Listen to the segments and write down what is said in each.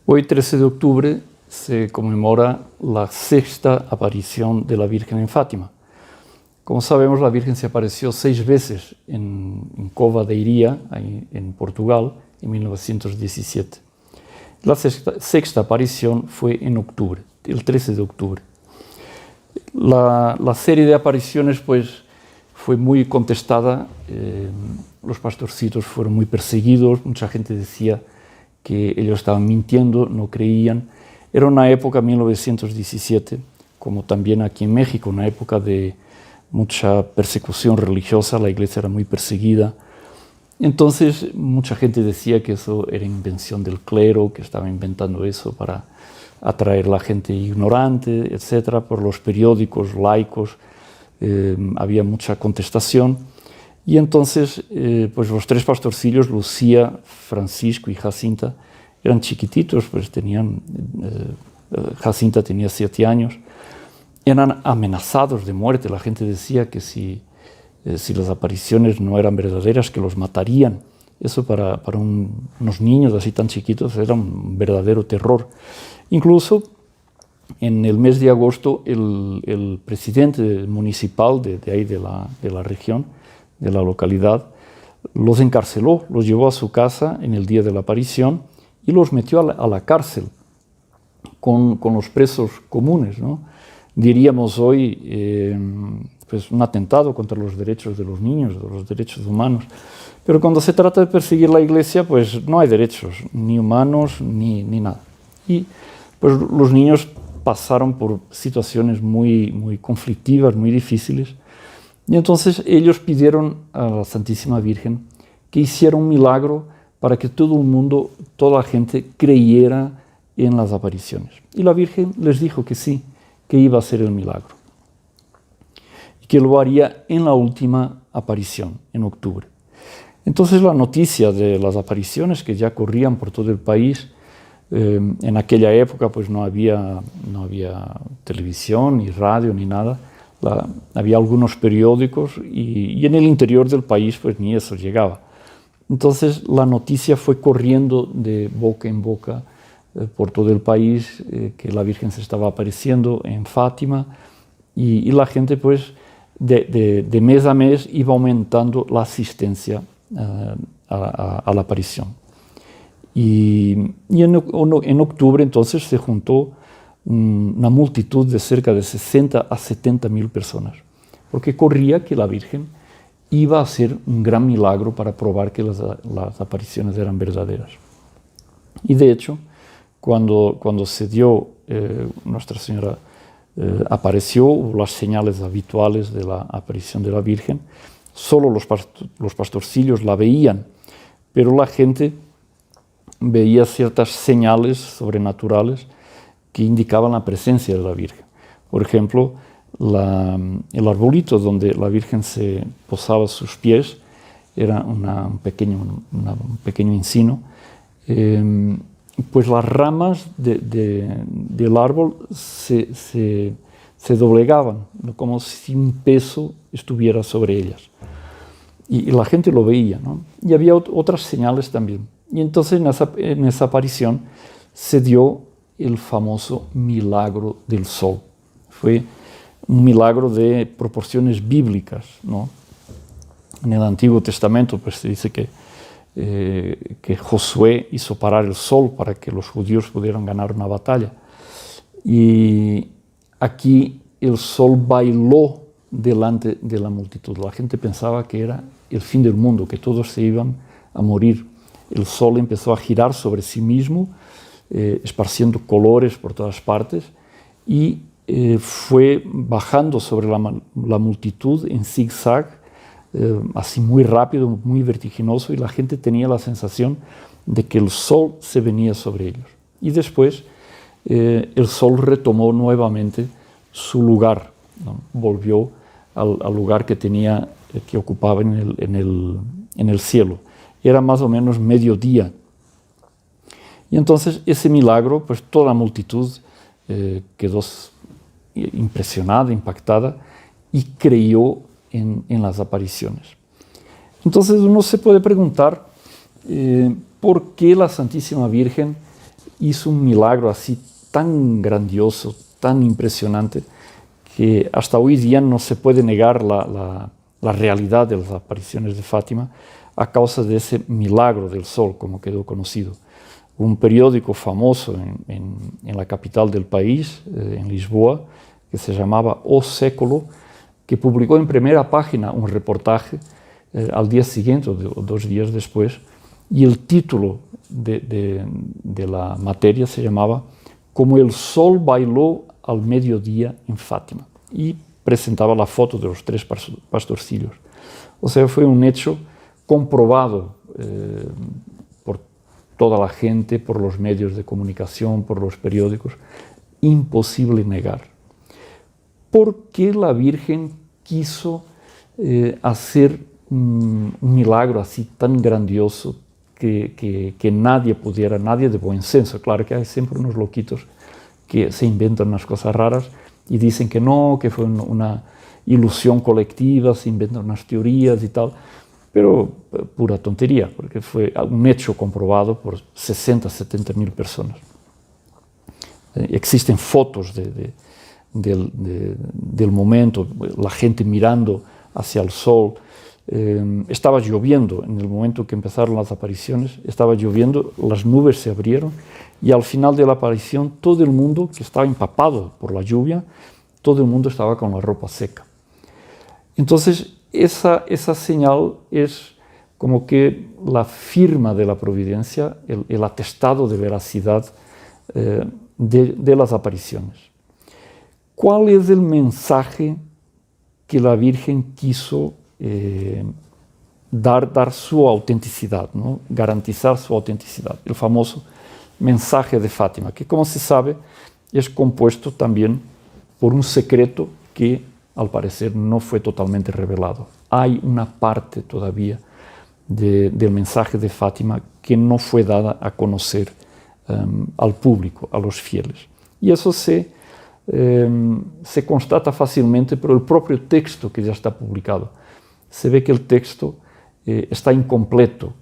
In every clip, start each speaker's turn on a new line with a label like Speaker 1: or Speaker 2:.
Speaker 1: Hoy, 13 de octubre, se conmemora la sexta aparición de la Virgen en Fátima. Como sabemos, la Virgen se apareció 6 veces en Cova de Iria, en Portugal, en 1917. La sexta aparición fue en octubre, el 13 de octubre. La serie de apariciones pues, fue muy contestada, los pastorcitos fueron muy perseguidos, mucha gente decía que ellos estaban mintiendo, no creían. Era una época, 1917, como también aquí en México, una época de mucha persecución religiosa, la iglesia era muy perseguida. Entonces, mucha gente decía que eso era invención del clero, que estaba inventando eso para atraer a la gente ignorante, etc. Por los periódicos laicos había mucha contestación. Y entonces, pues los 3 pastorcillos, Lucía, Francisco y Jacinta, eran chiquititos, pues Jacinta tenía 7 años, eran amenazados de muerte. La gente decía que si las apariciones no eran verdaderas, que los matarían. Eso para unos niños así tan chiquitos era un verdadero terror. Incluso en el mes de agosto, el presidente municipal de ahí de la región, de la localidad, los encarceló, los llevó a su casa en el día de la aparición y los metió a la cárcel con los presos comunes, ¿no? Diríamos hoy pues un atentado contra los derechos de los niños, de los derechos humanos. Pero cuando se trata de perseguir la iglesia, pues no hay derechos, ni humanos, ni nada. Y pues los niños pasaron por situaciones muy conflictivas, muy difíciles. Y entonces ellos pidieron a la Santísima Virgen que hiciera un milagro para que todo el mundo, toda la gente creyera en las apariciones. Y la Virgen les dijo que sí, que iba a hacer el milagro. Y que lo haría en la última aparición, en octubre. Entonces la noticia de las apariciones que ya corrían por todo el país, en aquella época pues no había televisión, ni radio, ni nada. Había algunos periódicos y en el interior del país pues ni eso llegaba. Entonces la noticia fue corriendo de boca en boca por todo el país, que la Virgen se estaba apareciendo en Fátima y la gente pues de mes a mes iba aumentando la asistencia a la aparición. Y en octubre entonces se juntó una multitud de cerca de 60 a 70 mil personas, porque corría que la Virgen iba a hacer un gran milagro para probar que las apariciones eran verdaderas. Y de hecho, cuando se dio, Nuestra Señora apareció, las señales habituales de la aparición de la Virgen, solo los pastorcillos la veían, pero la gente veía ciertas señales sobrenaturales que indicaban la presencia de la Virgen. Por ejemplo, el arbolito donde la Virgen se posaba sus pies era un pequeño encino, pues las ramas del árbol se doblegaban, como si un peso estuviera sobre ellas. Y la gente lo veía, ¿no? Y había otras señales también. Y entonces en esa aparición se dio el famoso milagro del sol. Fue un milagro de proporciones bíblicas, ¿no? En el Antiguo Testamento pues se dice que Josué hizo parar el sol para que los judíos pudieran ganar una batalla. Y aquí el sol bailó delante de la multitud. La gente pensaba que era el fin del mundo, que todos se iban a morir. El sol empezó a girar sobre sí mismo, esparciendo colores por todas partes, y fue bajando sobre la multitud en zigzag, así muy rápido, muy vertiginoso, y la gente tenía la sensación de que el sol se venía sobre ellos. Y después el sol retomó nuevamente su lugar, ¿no? Volvió al lugar que ocupaba en el cielo. Era más o menos mediodía. Y entonces ese milagro, pues toda la multitud quedó impresionada, impactada, y creyó en las apariciones. Entonces uno se puede preguntar por qué la Santísima Virgen hizo un milagro así tan grandioso, tan impresionante, que hasta hoy día no se puede negar la realidad de las apariciones de Fátima a causa de ese milagro del sol, como quedó conocido. Un periódico famoso en la capital del país, en Lisboa, que se llamaba O Século, que publicó en primera página un reportaje al día siguiente o 2 días después, y el título de la materia se llamaba Como el sol bailó al mediodía en Fátima, y presentaba la foto de los 3 pastorcillos. O sea, fue un hecho comprobado por toda la gente, por los medios de comunicación, por los periódicos, imposible negar. ¿Por qué la Virgen quiso hacer un milagro así tan grandioso que nadie de buen senso? Claro que hay siempre unos loquitos que se inventan unas cosas raras y dicen que no, que fue una ilusión colectiva, se inventan unas teorías y tal, pero pura tontería, porque fue un hecho comprobado por 60, 70 mil personas. Existen fotos del momento, la gente mirando hacia el sol. Estaba lloviendo, en el momento que empezaron las apariciones, estaba lloviendo, las nubes se abrieron y al final de la aparición todo el mundo, que estaba empapado por la lluvia, todo el mundo estaba con la ropa seca. Entonces esa señal es como que la firma de la providencia, el atestado de veracidad de las apariciones. ¿Cuál es el mensaje que la Virgen quiso dar su autenticidad, ¿no? Garantizar su autenticidad? El famoso mensaje de Fátima, que, como se sabe, es compuesto también por un secreto que al parecer no fue totalmente revelado. Hay una parte todavía del mensaje de Fátima que no fue dada a conocer al público, a los fieles. Y eso se constata fácilmente por el propio texto que ya está publicado. Se ve que el texto está incompleto,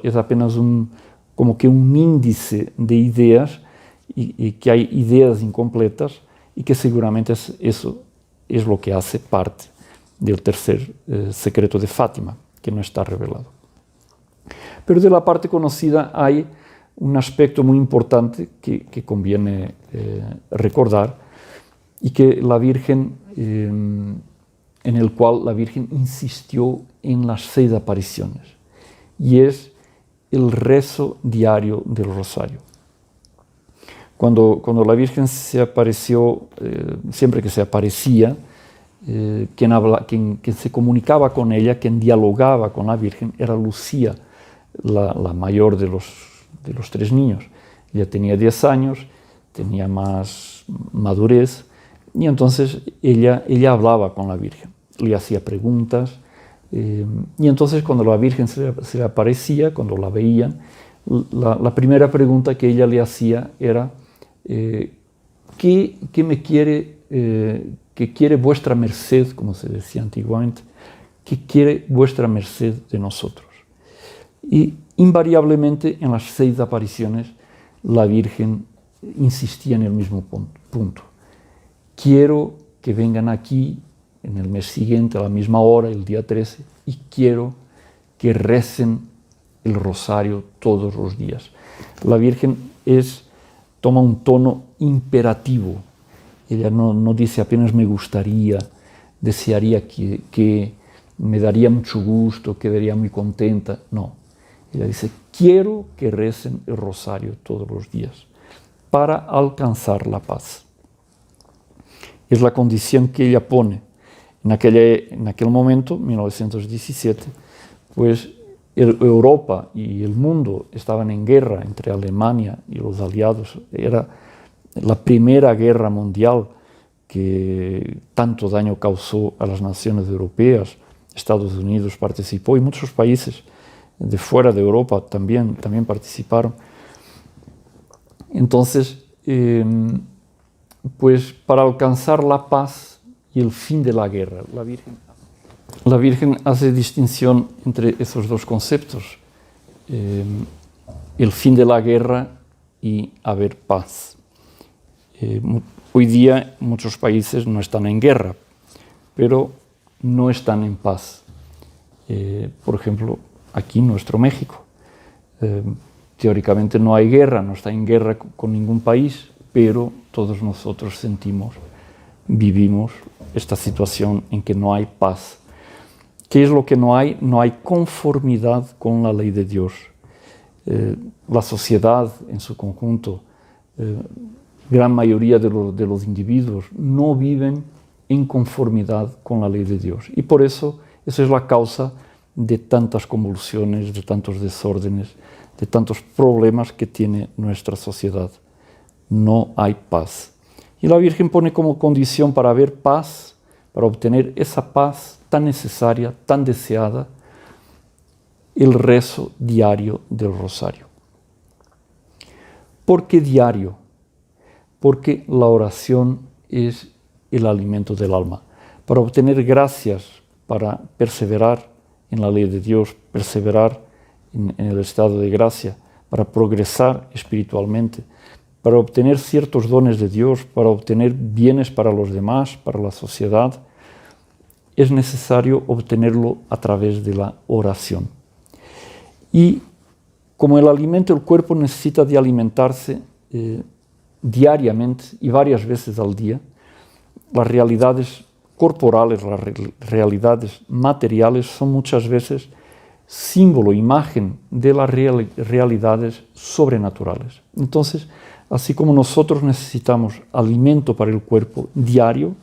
Speaker 1: es apenas como que un índice de ideas y que hay ideas incompletas y que seguramente eso es lo que hace parte del tercer secreto de Fátima, que no está revelado. Pero de la parte conocida hay un aspecto muy importante que conviene recordar y que la Virgen, en el cual la Virgen insistió en las 6 apariciones, y es el rezo diario del rosario. Cuando la Virgen se apareció, siempre que se aparecía, quien se comunicaba con ella, quien dialogaba con la Virgen, era Lucía, la mayor de los 3 niños. Ella tenía 10 años, tenía más madurez, y entonces ella hablaba con la Virgen, le hacía preguntas, y entonces cuando la Virgen se le aparecía, cuando la veían, la primera pregunta que ella le hacía era ¿qué me quiere, qué quiere vuestra merced, como se decía antiguamente, qué quiere vuestra merced de nosotros? Y invariablemente en las 6 apariciones la Virgen insistía en el mismo punto. Quiero que vengan aquí en el mes siguiente, a la misma hora, el día 13, y quiero que recen el rosario todos los días. La Virgen toma un tono imperativo. Ella no dice apenas me gustaría, desearía que me daría mucho gusto, quedaría muy contenta. No, ella dice quiero que recen el rosario todos los días para alcanzar la paz. Es la condición que ella pone. En aquel momento, 1917, pues Europa y el mundo estaban en guerra entre Alemania y los aliados. Era la primera guerra mundial que tanto daño causó a las naciones europeas. Estados Unidos participó y muchos países de fuera de Europa también participaron. Entonces, pues para alcanzar la paz y el fin de la guerra, la Virgen hace distinción entre esos 2 conceptos. El fin de la guerra y haber paz. Hoy día muchos países no están en guerra, pero no están en paz. Por ejemplo, aquí nuestro México. Teóricamente no hay guerra, no está en guerra con ningún país, pero todos nosotros sentimos, vivimos esta situación en que no hay paz. ¿Qué es lo que no hay? No hay conformidad con la ley de Dios. La sociedad en su conjunto, gran mayoría de los individuos no viven en conformidad con la ley de Dios. Y por eso, esa es la causa de tantas convulsiones, de tantos desórdenes, de tantos problemas que tiene nuestra sociedad. No hay paz. Y la Virgen pone como condición para haber paz, para obtener esa paz tan necesaria, tan deseada, el rezo diario del rosario. ¿Por qué diario? Porque la oración es el alimento del alma. Para obtener gracias, para perseverar en la ley de Dios, perseverar en el estado de gracia, para progresar espiritualmente, para obtener ciertos dones de Dios, para obtener bienes para los demás, para la sociedad, es necesario obtenerlo a través de la oración. Y como el alimento, el cuerpo necesita de alimentarse diariamente y varias veces al día, las realidades corporales, las realidades materiales son muchas veces símbolo, imagen de las realidades sobrenaturales. Entonces, así como nosotros necesitamos alimento para el cuerpo diario,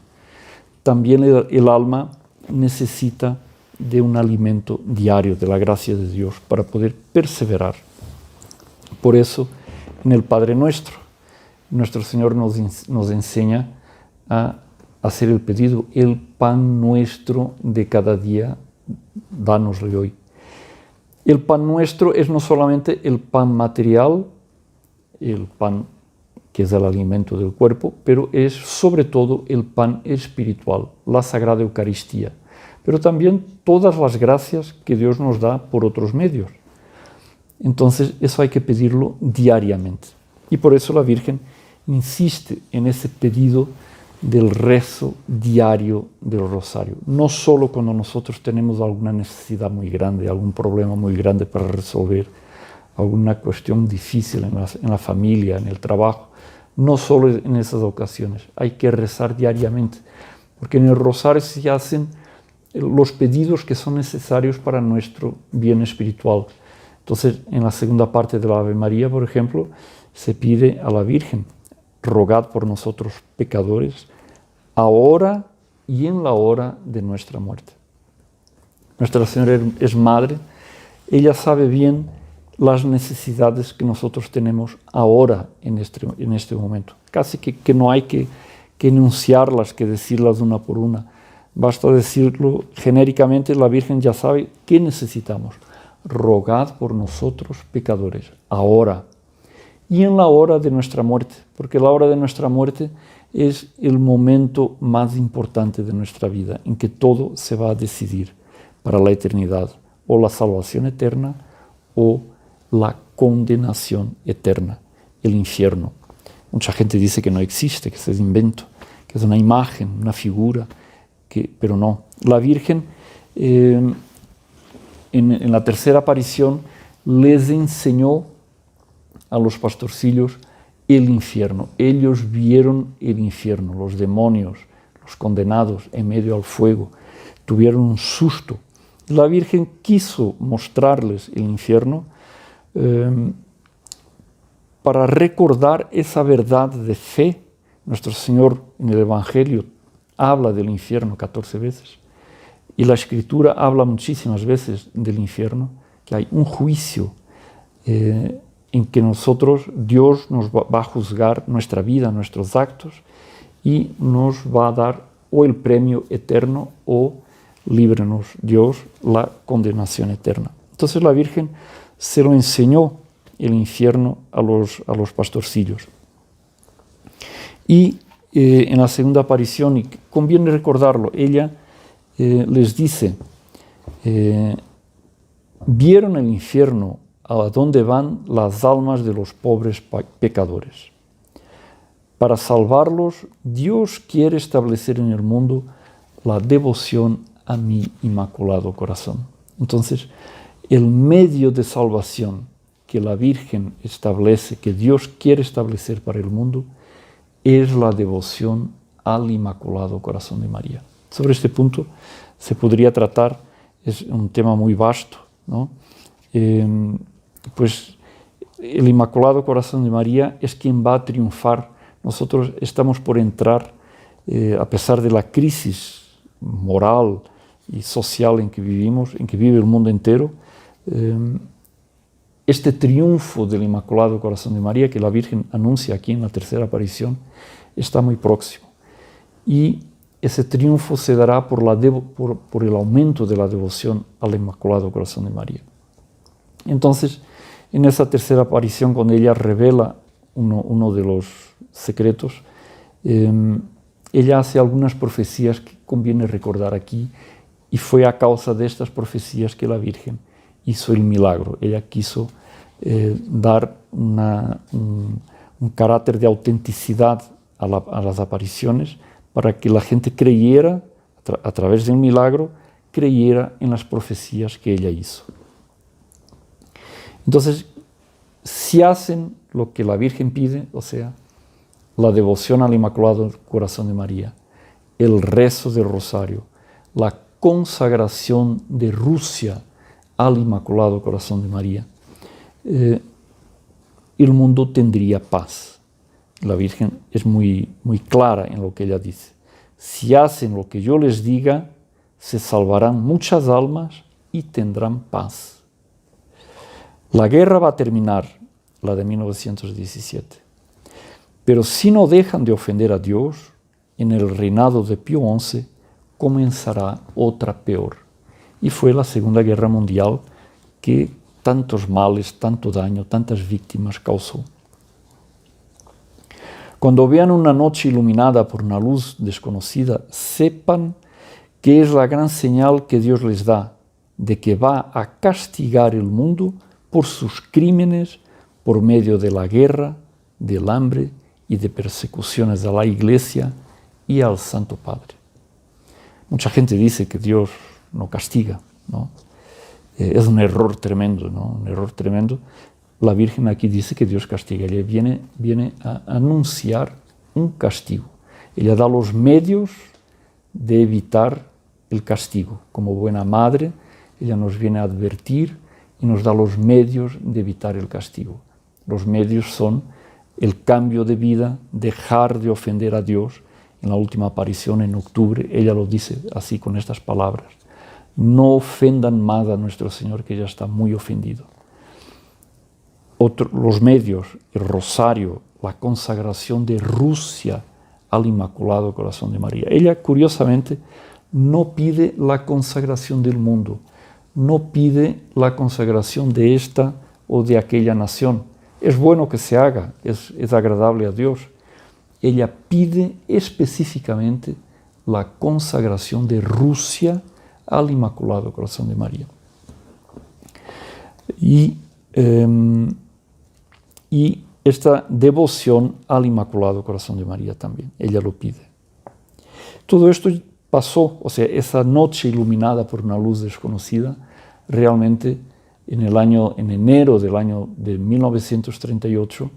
Speaker 1: también el alma necesita de un alimento diario, de la gracia de Dios, para poder perseverar. Por eso, en el Padre Nuestro, nuestro Señor nos enseña a hacer el pedido: el pan nuestro de cada día, dánoslo hoy. El pan nuestro es no solamente el pan material, el pan que es el alimento del cuerpo, pero es sobre todo el pan espiritual, la Sagrada Eucaristía, pero también todas las gracias que Dios nos da por otros medios. Entonces, eso hay que pedirlo diariamente. Y por eso la Virgen insiste en ese pedido del rezo diario del rosario. No solo cuando nosotros tenemos alguna necesidad muy grande, algún problema muy grande para resolver, alguna cuestión difícil en la familia, en el trabajo. No solo en esas ocasiones, hay que rezar diariamente, porque en el rosario se hacen los pedidos que son necesarios para nuestro bien espiritual. Entonces, en la segunda parte de la Ave María, por ejemplo, se pide a la Virgen: rogad por nosotros pecadores, ahora y en la hora de nuestra muerte. Nuestra Señora es Madre, ella sabe bien las necesidades que nosotros tenemos ahora, en este momento. Casi que no hay que enunciarlas, que decirlas una por una. Basta decirlo genéricamente, la Virgen ya sabe qué necesitamos. Rogad por nosotros pecadores, ahora y en la hora de nuestra muerte, porque la hora de nuestra muerte es el momento más importante de nuestra vida, en que todo se va a decidir para la eternidad, o la salvación eterna o la condenación eterna, el infierno. Mucha gente dice que no existe, que es un invento, que es una imagen, una figura, pero no. La Virgen, en la tercera aparición, les enseñó a los pastorcillos el infierno. Ellos vieron el infierno, los demonios, los condenados en medio al fuego, tuvieron un susto. La Virgen quiso mostrarles el infierno para recordar esa verdad de fe. Nuestro Señor en el Evangelio habla del infierno 14 veces y la Escritura habla muchísimas veces del infierno, que hay un juicio en que Dios nos va a juzgar nuestra vida, nuestros actos, y nos va a dar o el premio eterno o, líbranos Dios, la condenación eterna. Entonces la Virgen se lo enseñó, el infierno, a los pastorcillos. Y en la segunda aparición, y conviene recordarlo, ella les dice: vieron el infierno a dónde van las almas de los pobres pecadores. Para salvarlos, Dios quiere establecer en el mundo la devoción a mi Inmaculado Corazón. Entonces, el medio de salvación que la Virgen establece, que Dios quiere establecer para el mundo, es la devoción al Inmaculado Corazón de María. Sobre este punto se podría tratar, es un tema muy vasto, ¿no? Pues el Inmaculado Corazón de María es quien va a triunfar. Nosotros estamos por entrar, a pesar de la crisis moral y social en que vivimos, en que vive el mundo entero, este triunfo del Inmaculado Corazón de María que la Virgen anuncia aquí en la tercera aparición está muy próximo. Y ese triunfo se dará por el aumento de la devoción al Inmaculado Corazón de María. Entonces, en esa tercera aparición, cuando ella revela uno de los secretos, ella hace algunas profecías que conviene recordar aquí, y fue a causa de estas profecías que la Virgen hizo el milagro. Ella quiso dar un carácter de autenticidad a las apariciones para que la gente creyera, a través de un milagro, creyera en las profecías que ella hizo. Entonces, si hacen lo que la Virgen pide, o sea, la devoción al Inmaculado Corazón de María, el rezo del rosario, la consagración de Rusia al Inmaculado Corazón de María, el mundo tendría paz. La Virgen es muy clara en lo que ella dice. Si hacen lo que yo les diga, se salvarán muchas almas y tendrán paz. La guerra va a terminar, la de 1917. Pero si no dejan de ofender a Dios, en el reinado de Pío XI comenzará otra peor. Y fue la Segunda Guerra Mundial que tantos males, tanto daño, tantas víctimas causó. Cuando vean una noche iluminada por una luz desconocida, sepan que es la gran señal que Dios les da de que va a castigar el mundo por sus crímenes por medio de la guerra, del hambre y de persecuciones a la Iglesia y al Santo Padre. Mucha gente dice que Dios no castiga, ¿no? Es un error tremendo, ¿no? Un error tremendo. La Virgen aquí dice que Dios castiga. Ella viene a anunciar un castigo. Ella da los medios de evitar el castigo. Como buena madre, ella nos viene a advertir y nos da los medios de evitar el castigo. Los medios son el cambio de vida, dejar de ofender a Dios. En la última aparición en octubre, ella lo dice así con estas palabras: no ofendan más a nuestro Señor, que ya está muy ofendido. Los medios, el rosario, la consagración de Rusia al Inmaculado Corazón de María. Ella, curiosamente, no pide la consagración del mundo, no pide la consagración de esta o de aquella nación. Es bueno que se haga, es agradable a Dios. Ella pide específicamente la consagración de Rusia al Inmaculado Corazón de María. Y esta devoción al Inmaculado Corazón de María también, ella lo pide. Todo esto pasó, o sea, esa noche iluminada por una luz desconocida, realmente en enero del año de 1938,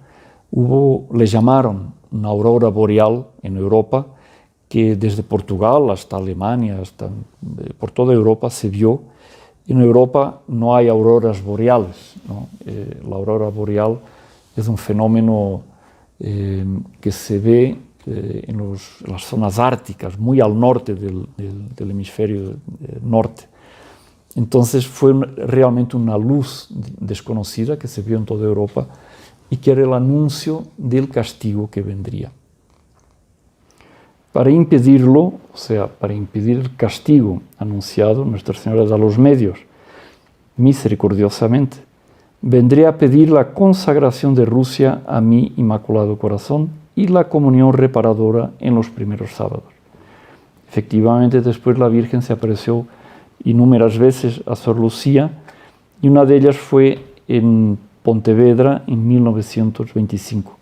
Speaker 1: le llamaron una aurora boreal en Europa, que desde Portugal hasta Alemania, por toda Europa se vio. En Europa no hay auroras boreales, ¿no? La aurora boreal es un fenómeno que se ve en las zonas árticas, muy al norte del hemisferio norte. Entonces fue realmente una luz desconocida que se vio en toda Europa y que era el anuncio del castigo que vendría. Para impedirlo, o sea, para impedir el castigo anunciado, Nuestra Señora da los medios, misericordiosamente. Vendré a pedir la consagración de Rusia a mi Inmaculado Corazón y la comunión reparadora en los primeros sábados. Efectivamente, después la Virgen se apareció innumerables veces a Sor Lucía, y una de ellas fue en Pontevedra en 1925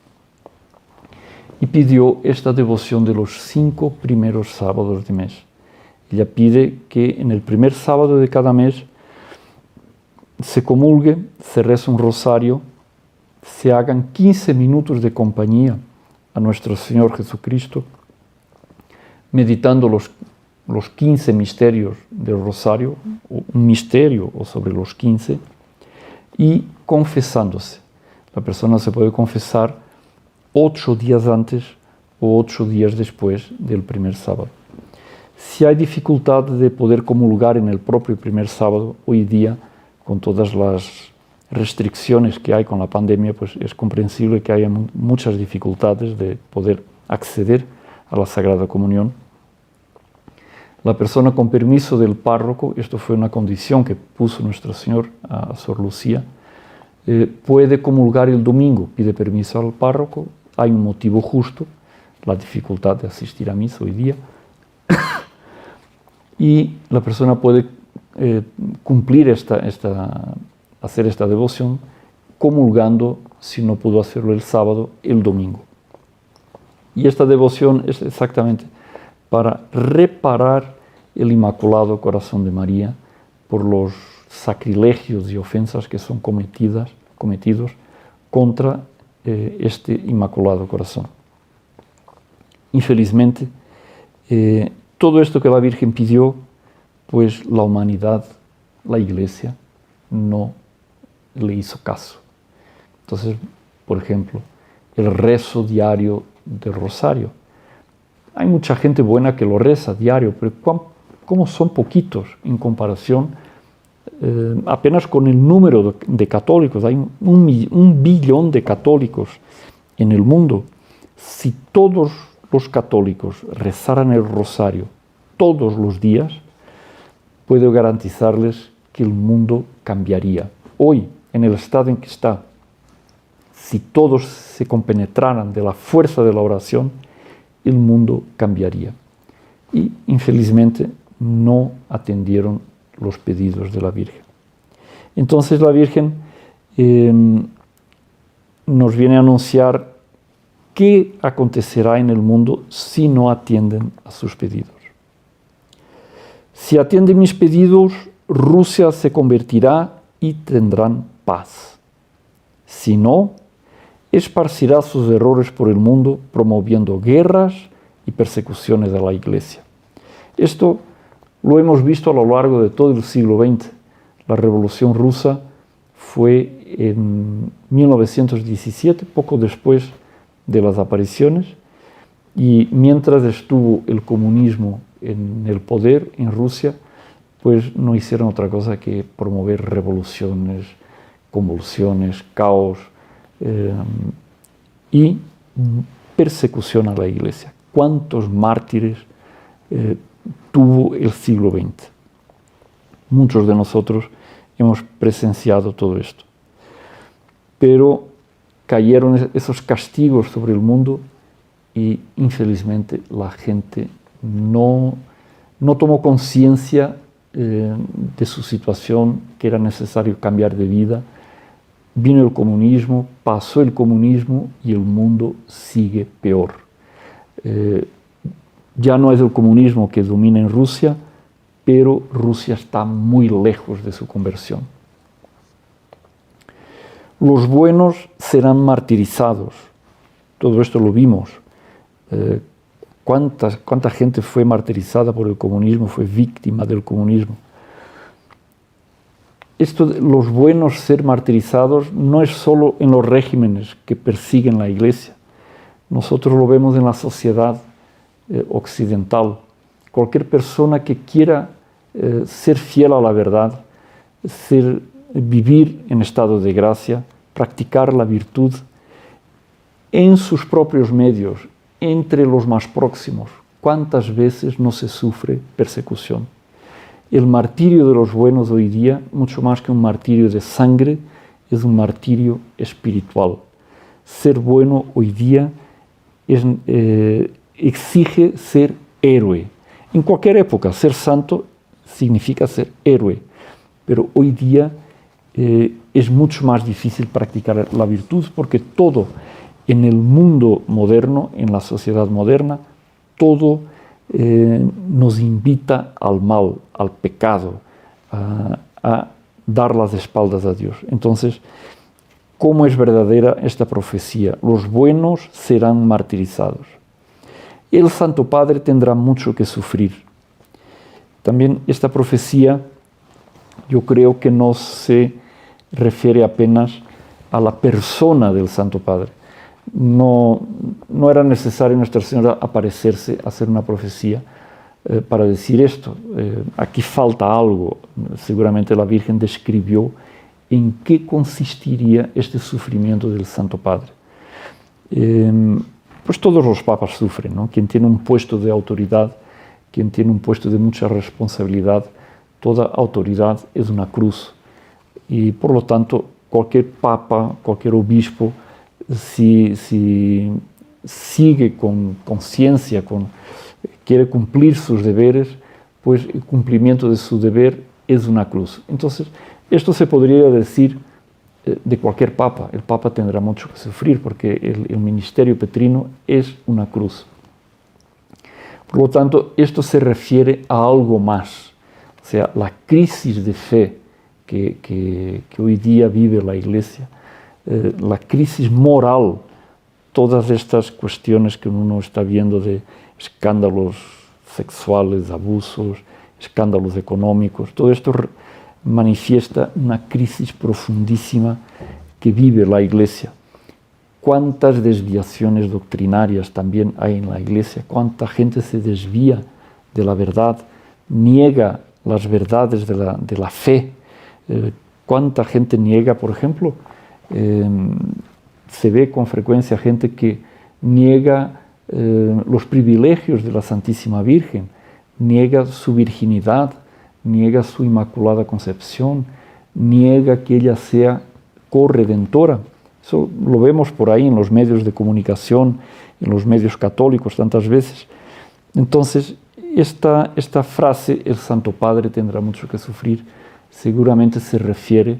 Speaker 1: y pidió esta devoción de los 5 primeros sábados de mes. Ella pide que en el primer sábado de cada mes se comulgue, se reza un rosario, se hagan 15 minutos de compañía a nuestro Señor Jesucristo, meditando los 15 misterios del rosario, o un misterio o sobre los 15, y confesándose. La persona se puede confesar 8 días antes o 8 días después del primer sábado. Si hay dificultad de poder comulgar en el propio primer sábado, hoy día, con todas las restricciones que hay con la pandemia, pues es comprensible que haya muchas dificultades de poder acceder a la Sagrada Comunión. La persona con permiso del párroco, esto fue una condición que puso nuestro Señor a Sor Lucía, puede comulgar el domingo, pide permiso al párroco, hay un motivo justo, la dificultad de asistir a misa hoy día, y la persona puede cumplir hacer esta devoción comulgando, si no pudo hacerlo el sábado, el domingo. Y esta devoción es exactamente para reparar el Inmaculado Corazón de María por los sacrilegios y ofensas que son cometidos contra este Inmaculado Corazón. Infelizmente, todo esto que la Virgen pidió, pues la humanidad, la Iglesia, no le hizo caso. Entonces, por ejemplo, el rezo diario del rosario. Hay mucha gente buena que lo reza diario, pero como son poquitos en comparación, apenas con el número de católicos, hay un billón de católicos en el mundo. Si todos los católicos rezaran el rosario todos los días, puedo garantizarles que el mundo cambiaría. Hoy, en el estado en que está, si todos se compenetraran de la fuerza de la oración, el mundo cambiaría. Y, infelizmente, no atendieron los pedidos de la Virgen. Entonces la Virgen nos viene a anunciar qué acontecerá en el mundo si no atienden a sus pedidos. Si atienden mis pedidos, Rusia se convertirá y tendrán paz. Si no, esparcirá sus errores por el mundo, promoviendo guerras y persecuciones de la Iglesia. Esto lo hemos visto a lo largo de todo el siglo XX. La Revolución Rusa fue en 1917, poco después de las apariciones, y mientras estuvo el comunismo en el poder en Rusia, pues no hicieron otra cosa que promover revoluciones, convulsiones, caos y persecución a la Iglesia. ¿Cuántos mártires tuvo el siglo XX? Muchos de nosotros hemos presenciado todo esto. Pero cayeron esos castigos sobre el mundo y infelizmente la gente no tomó conciencia de su situación, que era necesario cambiar de vida. Vino el comunismo, pasó el comunismo y el mundo sigue peor. Ya no es el comunismo que domina en Rusia, pero Rusia está muy lejos de su conversión. Los buenos serán martirizados. Todo esto lo vimos. ¿Cuánta gente fue martirizada por el comunismo, fue víctima del comunismo? Esto de los buenos ser martirizados no es solo en los regímenes que persiguen la Iglesia. Nosotros lo vemos en la sociedad occidental. Cualquier persona que quiera ser fiel a la verdad, vivir en estado de gracia, practicar la virtud en sus propios medios, entre los más próximos. ¿Cuántas veces no se sufre persecución? El martirio de los buenos hoy día, mucho más que un martirio de sangre, es un martirio espiritual. Ser bueno hoy día exige ser héroe. En cualquier época, ser santo significa ser héroe, pero hoy día es mucho más difícil practicar la virtud, porque todo en el mundo moderno, en la sociedad moderna, todo nos invita al mal, al pecado, a dar las espaldas a Dios. Entonces, ¿cómo es verdadera esta profecía? Los buenos serán martirizados. El Santo Padre tendrá mucho que sufrir. También esta profecía, yo creo que no se refiere apenas a la persona del Santo Padre. No era necesario Nuestra Señora aparecerse, hacer una profecía para decir esto. Aquí falta algo. Seguramente la Virgen describió en qué consistiría este sufrimiento del Santo Padre. Pues todos los papas sufren, ¿no? Quien tiene un puesto de autoridad, quien tiene un puesto de mucha responsabilidad, toda autoridad es una cruz. Y por lo tanto, cualquier papa, cualquier obispo, si sigue con conciencia, quiere cumplir sus deberes, pues el cumplimiento de su deber es una cruz. Entonces, esto se podría decir de cualquier papa. El papa tendrá mucho que sufrir porque el ministerio petrino es una cruz. Por lo tanto, esto se refiere a algo más. O sea, la crisis de fe que hoy día vive la Iglesia, la crisis moral, todas estas cuestiones que uno está viendo de escándalos sexuales, abusos, escándalos económicos, todo esto manifiesta una crisis profundísima que vive la Iglesia. Cuántas desviaciones doctrinarias también hay en la Iglesia, cuánta gente se desvía de la verdad, niega las verdades de la fe, cuánta gente niega, por ejemplo, se ve con frecuencia gente que niega los privilegios de la Santísima Virgen, niega su virginidad, niega su Inmaculada Concepción, niega que ella sea corredentora. Eso lo vemos por ahí en los medios de comunicación, en los medios católicos tantas veces. Entonces, esta frase, el Santo Padre tendrá mucho que sufrir, seguramente se refiere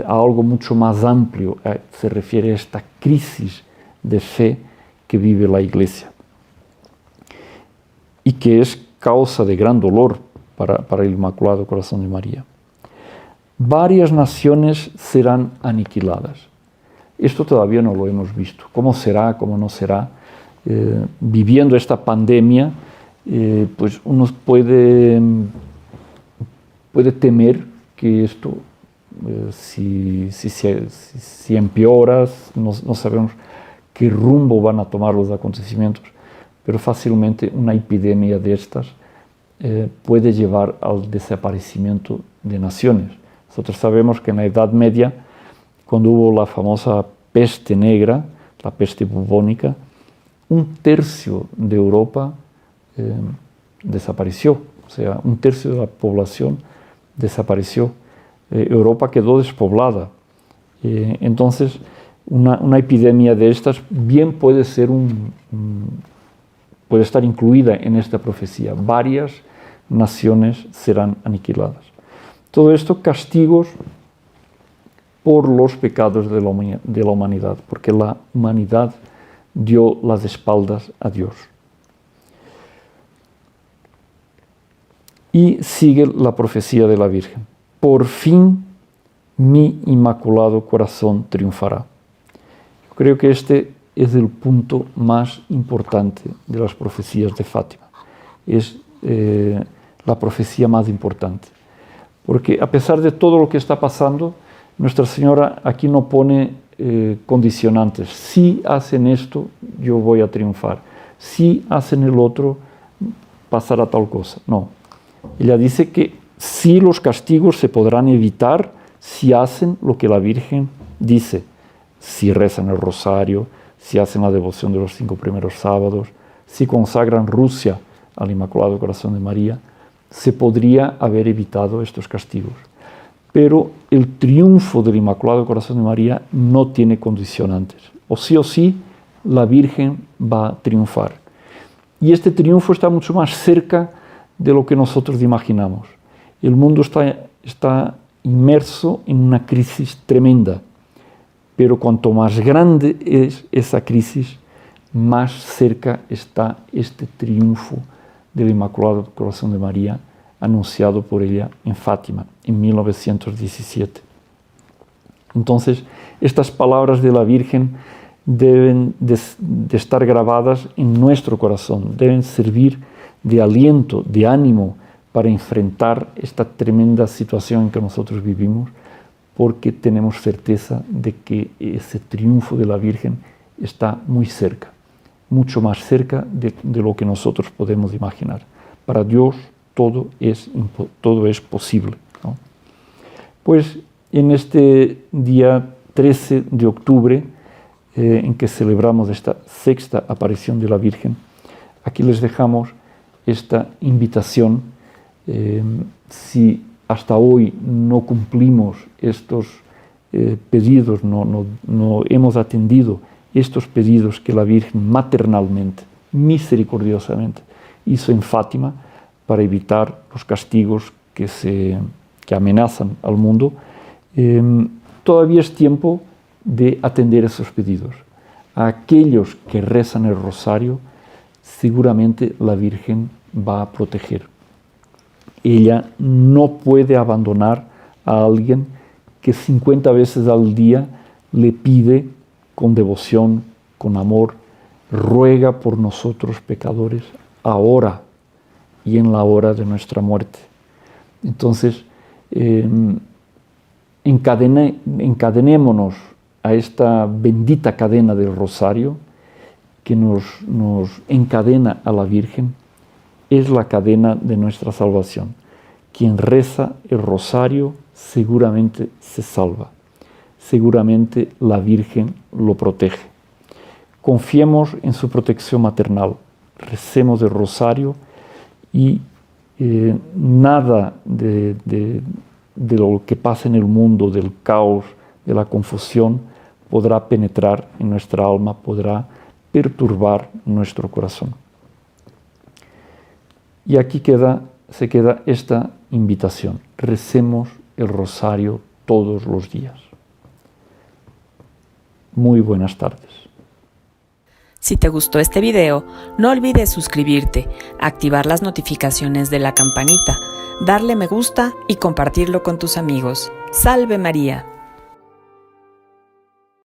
Speaker 1: a algo mucho más amplio, se refiere a esta crisis de fe que vive la Iglesia y que es causa de gran dolor para el Inmaculado Corazón de María. Varias naciones serán aniquiladas. Esto todavía no lo hemos visto. ¿Cómo será? ¿Cómo no será? Viviendo esta pandemia, pues uno puede temer que esto, si empeora, no sabemos qué rumbo van a tomar los acontecimientos, pero fácilmente una epidemia de estas puede llevar al desaparecimiento de naciones. Nosotros sabemos que en la Edad Media, cuando hubo la famosa peste negra, la peste bubónica, 1/3 de Europa desapareció, o sea, 1/3 de la población desapareció. Europa quedó despoblada. Entonces, una epidemia de estas bien puede ser puede estar incluida en esta profecía. Varias naciones serán aniquiladas. Todo esto castigos por los pecados de la humanidad, porque la humanidad dio las espaldas a Dios. Y sigue la profecía de la Virgen. Por fin mi Inmaculado Corazón triunfará. Yo creo que este es el punto más importante de las profecías de Fátima. Es la profecía más importante. Porque a pesar de todo lo que está pasando, Nuestra Señora aquí no pone condicionantes. Si hacen esto, yo voy a triunfar. Si hacen el otro, pasará tal cosa. No. Ella dice que sí, los castigos se podrán evitar si hacen lo que la Virgen dice. Si rezan el rosario, si hacen la devoción de los 5 primeros sábados, si consagran Rusia al Inmaculado Corazón de María, se podría haber evitado estos castigos. Pero el triunfo del Inmaculado Corazón de María no tiene condicionantes. O sí, la Virgen va a triunfar. Y este triunfo está mucho más cerca de lo que nosotros imaginamos. El mundo está inmerso en una crisis tremenda, pero cuanto más grande es esa crisis, más cerca está este triunfo del Inmaculado Corazón de María, anunciado por ella en Fátima en 1917. Entonces, estas palabras de la Virgen deben de estar grabadas en nuestro corazón, deben servir de aliento, de ánimo para enfrentar esta tremenda situación en que nosotros vivimos, porque tenemos certeza de que ese triunfo de la Virgen está muy cerca, mucho más cerca de lo que nosotros podemos imaginar. Para Dios todo es posible, ¿no? Pues en este día 13 de octubre, en que celebramos esta sexta aparición de la Virgen, aquí les dejamos esta invitación. Si hasta hoy no cumplimos estos pedidos, no hemos atendido estos pedidos que la Virgen maternalmente, misericordiosamente, hizo en Fátima para evitar los castigos que amenazan al mundo, todavía es tiempo de atender esos pedidos. A aquellos que rezan el rosario, seguramente la Virgen va a proteger. Ella no puede abandonar a alguien que 50 veces al día le pide con devoción, con amor, ruega por nosotros pecadores, ahora y en la hora de nuestra muerte. Entonces, encadenémonos a esta bendita cadena del rosario que nos encadena a la Virgen. Es la cadena de nuestra salvación. Quien reza el rosario seguramente se salva. Seguramente la Virgen lo protege. Confiemos en su protección maternal. Recemos el rosario y nada de lo que pasa en el mundo, del caos, de la confusión, podrá penetrar en nuestra alma, podrá perturbar nuestro corazón. Y aquí se queda esta invitación. Recemos el rosario todos los días. Muy buenas tardes.
Speaker 2: Si te gustó este video, no olvides suscribirte, activar las notificaciones de la campanita, darle me gusta y compartirlo con tus amigos. ¡Salve María!